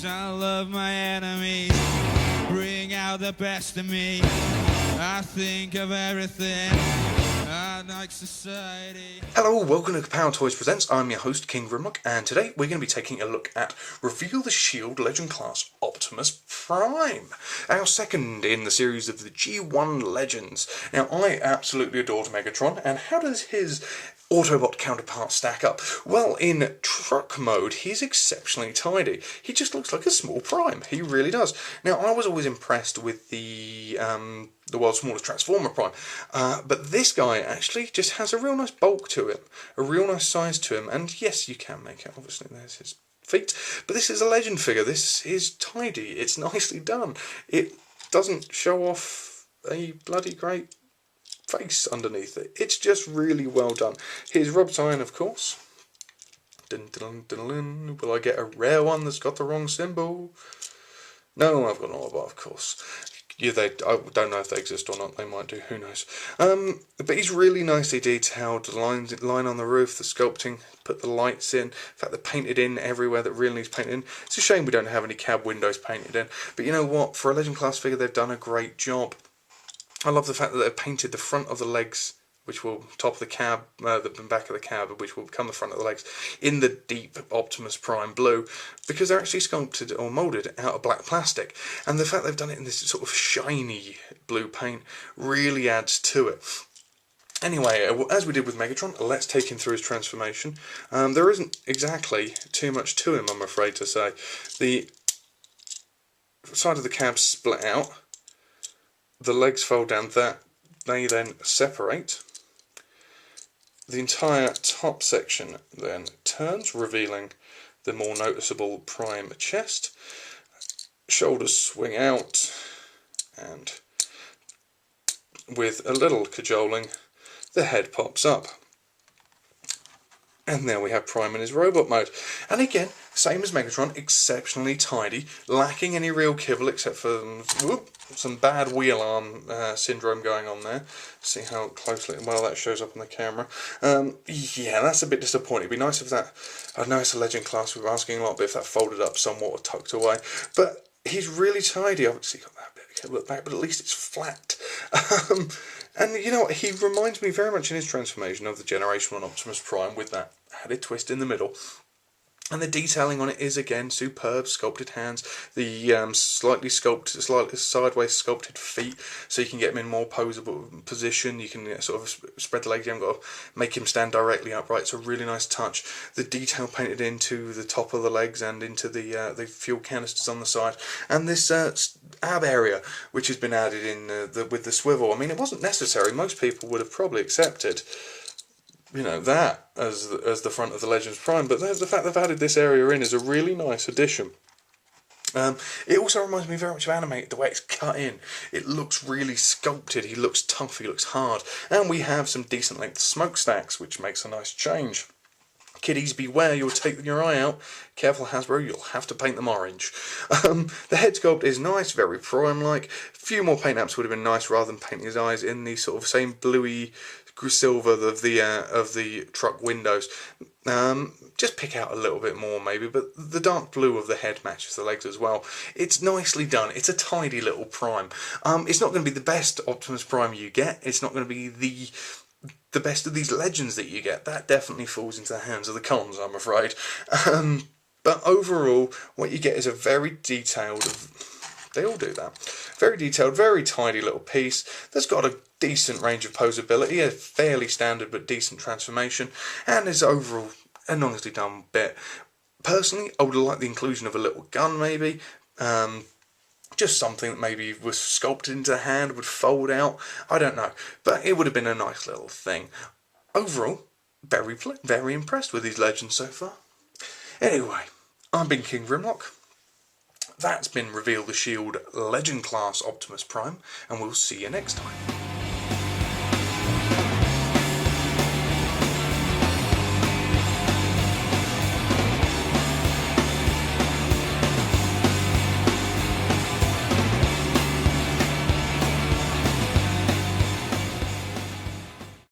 I love my enemies, bring out the best of me. I think of everything, I like society. Hello, welcome to Kapow Toys Presents. I'm your host, King Grimlock, and today we're going to be taking a look at Reveal the Shield Legend Class Optimus Prime, our second in the series of the G1 Legends. Now, I absolutely adored Megatron, and how does his Autobot counterpart stack up? Well, in truck mode, he's exceptionally tidy. He just looks like a small Prime. He really does. Now, I was always impressed with the world's smallest Transformer Prime, but this guy actually just has a real nice bulk to him, a real nice size to him, and yes, you can make it. Obviously, there's his feet, but this is a Legend figure. This is tidy. It's nicely done. It doesn't show off a bloody great face underneath it. It's just really well done. Here's Rob's iron, of course. Dun, dun, dun, dun. Will I get a rare one that's got the wrong symbol? No, I've got an Autobot, of course. Yeah, I don't know if they exist or not. They might do. Who knows? But he's really nicely detailed. The line on the roof, the sculpting, put the lights in. In fact, they're painted in everywhere that really needs painted in. It's a shame we don't have any cab windows painted in. But you know what? For a Legend class figure, they've done a great job. I love the fact that they've painted the front of the legs, which will top the cab, the back of the cab, which will become the front of the legs, in the deep Optimus Prime blue, because they're actually sculpted or moulded out of black plastic. And the fact they've done it in this sort of shiny blue paint really adds to it. Anyway, as we did with Megatron, let's take him through his transformation. There isn't exactly too much to him, I'm afraid to say. The side of the cab split out. The legs fold down, they then separate. The entire top section then turns, revealing the more noticeable Prime chest. Shoulders swing out, and with a little cajoling, the head pops up. And there we have Prime in his robot mode. And again, same as Megatron, exceptionally tidy, lacking any real kibble except for some bad wheel arm syndrome going on there. See how closely, well, that shows up on the camera. Yeah, that's a bit disappointing. It'd be nice if that, I know it's a Legend class, we're asking a lot, but if that folded up somewhat or tucked away. But he's really tidy. Obviously got that bit of kibble at the back, but at least it's flat. And you know what, he reminds me very much in his transformation of the Generation 1 Optimus Prime with that added twist in the middle. And the detailing on it is again superb. Sculpted hands, the slightly sideways sculpted feet, so you can get him in more posable position. You can sort of spread the legs. You haven't got to make him stand directly upright. It's a really nice touch. The detail painted into the top of the legs and into the fuel canisters on the side, and this ab area which has been added in with the swivel. I mean, it wasn't necessary. Most people would have probably accepted, you know, that as the front of the Legends Prime, but the fact they've added this area in is a really nice addition. It also reminds me very much of Animated, the way it's cut in. It looks really sculpted, he looks tough, he looks hard, and we have some decent length smokestacks, which makes a nice change. Kiddies beware, you'll take your eye out. Careful Hasbro, you'll have to paint them orange. The head sculpt is nice, very Prime-like. A few more paint apps would have been nice rather than painting his eyes in the sort of same bluey silver of the truck windows. Just pick out a little bit more maybe, but the dark blue of the head matches the legs as well. It's nicely done. It's a tidy little Prime. It's not going to be the best Optimus Prime you get. It's not going to be the best of these Legends that you get. That definitely falls into the hands of the cons, I'm afraid. But overall, what you get is a very detailed, they all do that, very detailed, very tidy little piece that's got a decent range of posability, a fairly standard but decent transformation, and is overall a nicely done bit. Personally, I would like the inclusion of a little gun maybe, just something that maybe was sculpted into the hand, would fold out, I don't know, but it would have been a nice little thing. Overall, very impressed with these Legends so far. Anyway, I've been King Grimlock. That's been Reveal the Shield Legend Class Optimus Prime, and we'll see you next time.